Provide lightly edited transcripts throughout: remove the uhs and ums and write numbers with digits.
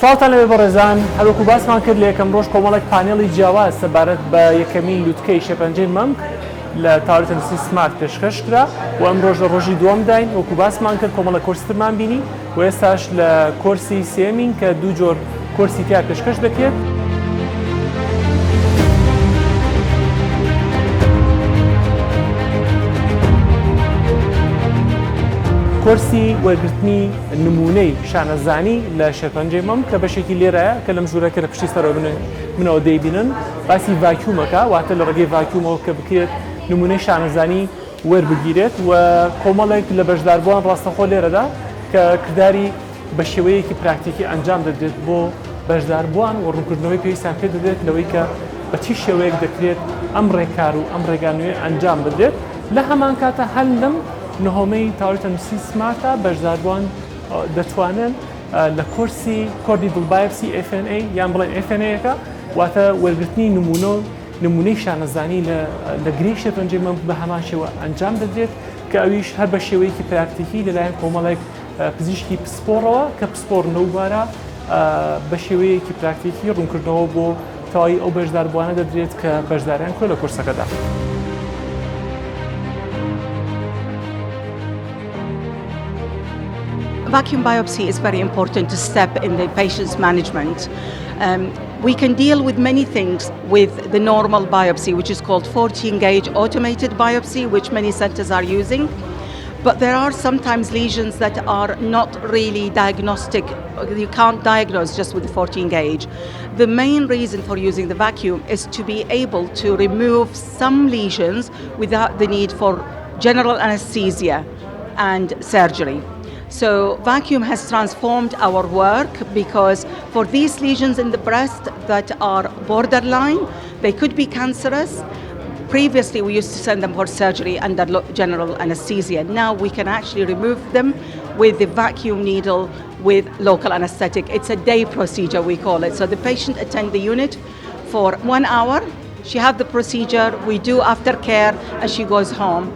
ساڵتان لەوێ بەڕێزان، هەروەکو باسمان کرد لە یەکەم ڕۆژ کۆمەڵێک پانێڵی جیاواز سەبارەت بە یەکەمین لووتکەی شێرپەنجەی مەمك لە تاوەری تەندروستی سمارت پێشکەش کرا و ئەم ڕۆژ لە ڕۆژی دووەم داین. وەکو باسمان کرد کۆمەڵە کۆرسیترمان بینی و ئێستاش لە کۆرسی سێمین کە دوو جۆر کۆرسی تیا پێشکەش دەکرێت. کۆرسی وەرگرتنی نمونەی شانەزانی لە شێرپەنجەی مەمک کە بەشێکی لێرەیە کە لەم ژوورەکە لە پشتی سەرەوە منەوە دەیبینن، باسی ڤاکیومەکە، واتە لە ڕێگەی ڤاکیومەوە کە بکرێت نمونەی شانەزانی وەربگیرێت و کۆمەڵێک لە بەشداربووان ڕاستەخۆ لێرەدا کە کردداری بە شێوەیەکی پراکتیکی ئەنجام دەدرێت بۆ بەشداربووان و ڕوونکردنەوەی پێویستیان پێ دەدرێت لەوەی کە بە چی شێوەیەک دەکرێت ئەم ڕێکار و ئەم ڕێگانوێ ئەنجام بدرێت. لە هەمان کاتە هەل لەم نهۆمەی تاوەری تەندروستی سمارتە بەشداربووان دەتوانن لە کۆرسی کردەیی بایۆپسی FNA یان بڵێن FNA-یەکە، واتە وەرگرتنی نمونەی شانەزانی لە گرەی شێرپەنجەی مەمک بە هەمان شێوە ئەنجام دەدرێت کە ئەویش هەر بە شێوەیەکی پراکتیکی لەلایەن کۆمەڵێک پزیشکی پسپۆڕەوە کە پسپۆڕانەوە بە شێوەیەکی پراکتیکی ڕوونکردنەوە بۆ تەواوی ئەو بەشداربووانە دەدرێت کە بەشداریان کرد لە کۆرسەکەدا. Vacuum biopsy is a very important step in the patient's management. We can deal with many things with the normal biopsy, which is called 14-gauge automated biopsy, which many centers are using. But there are sometimes lesions that are not really diagnostic. You can't diagnose just with the 14-gauge. The main reason for using the vacuum is to be able to remove some lesions without the need for general anesthesia and surgery. So vacuum has transformed our work because for these lesions in the breast that are borderline, they could be cancerous. Previously we used to send them for surgery under general anesthesia. Now we can actually remove them with the vacuum needle with local anesthetic. It's a day procedure, we call it. So the patient attends the unit for 1 hour, she has the procedure, we do aftercare, and she goes home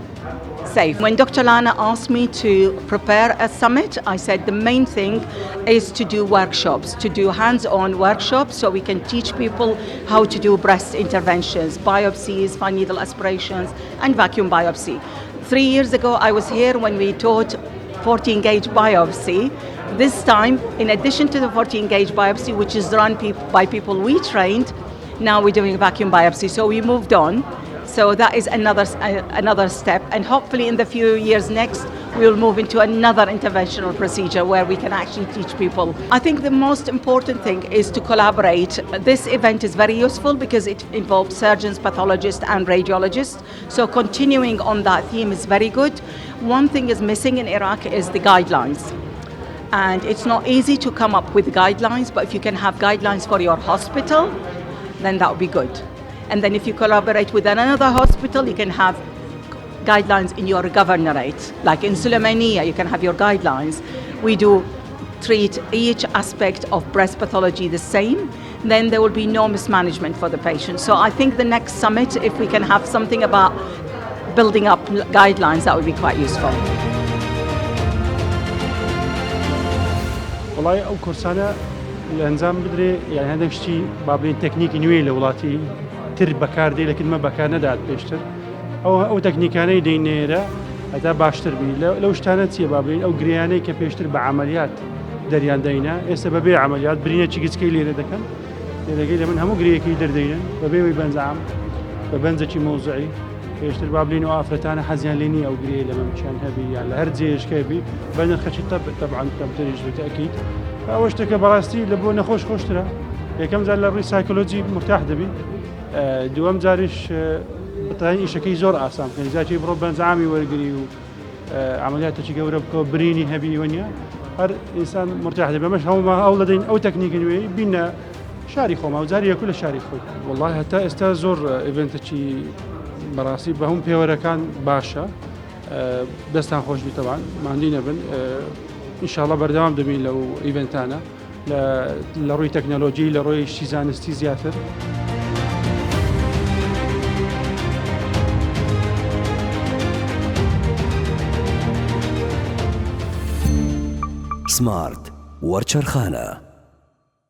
safe. When Dr. Lana asked me to prepare a summit, I said the main thing is to do workshops, to do hands-on workshops so we can teach people how to do breast interventions, biopsies, fine needle aspirations, and vacuum biopsy. 3 years ago, I was here when we taught 14-gauge biopsy. This time, in addition to the 14-gauge biopsy, which is run by people we trained, now we're doing vacuum biopsy. So we moved on. So that is another step, and hopefully in the few years next we will move into another interventional procedure where we can actually teach people. I think the most important thing is to collaborate. This event is very useful because it involves surgeons, pathologists and radiologists. So continuing on that theme is very good. One thing is missing in Iraq is the guidelines. And it's not easy to come up with guidelines, but if you can have guidelines for your hospital, then that would be good. And then if you collaborate with another hospital, you can have guidelines in your governorate. Like in Suleimaniya, you can have your guidelines. We do treat each aspect of breast pathology the same. Then there will be no mismanagement for the patient. So I think the next summit, if we can have something about building up guidelines, that would be quite useful. والله أو كورسانا الأنظام بدري يعني هذا الشيء بابين تكنيك نويل ولاتي تر بەکاردێ لەکن مە بەکار نەدات پێشتر ئەو تەکنیکانەی دەینێرە هەتا باشتر بی لەو شتانە چیە بابلین ئەو گریانەی کە پێشتر بە عملیات دەریان دەینا ئێستا بەبێ عملیات برینەکی گچکەی لێرە دەکەن لێرەگەی لە من هەموو گرەیەکی دەردەینن بەبێەوەی بەنجام بە بەنجێکی مۆزوعی پێشتر بابلین و ئافرەتانە حەزیان لێ نیە ئەو گرەیە لە مەمچیان هەبی یان لە هەر جێشکەبی بە نرخەکی طبعاً کەمتریش بتەکید ئەوە شتێکە بەڕاستی لە بۆ نەخۆش خۆشترە یەکەم جار لە ڕووی سایکۆلۆجی مرتاح دەبی دوام جاریش بەتەنی ئیشەکەی زۆر ئاسان بکەن جاتی بڕۆ بەنجامی وەرگری و عملیاتێکی گەورە بکەوە برینی هەبی وەنیە هەر ئینسان مرتاح دەبێ بەمەش هەوڵ دەدەین ئەو تەکنیکە نوێی بینە شاری خۆما و جاری یەکو لە شاری خۆی وەڵڵاهی هەتا ئێستا زۆر ئیڤێنتێکی بەڕاستی بە هەموو پێوەرەکان باشە دەستان خۆش بیتەوان ماندی نەبن ئینشاڵڵا بەردەوام دەبین لەو ئیڤێنتانە لە ڕووی تەکنۆلۆژی لە ڕووی شتی زانستی زیاتر سمارت وەرچەرخانە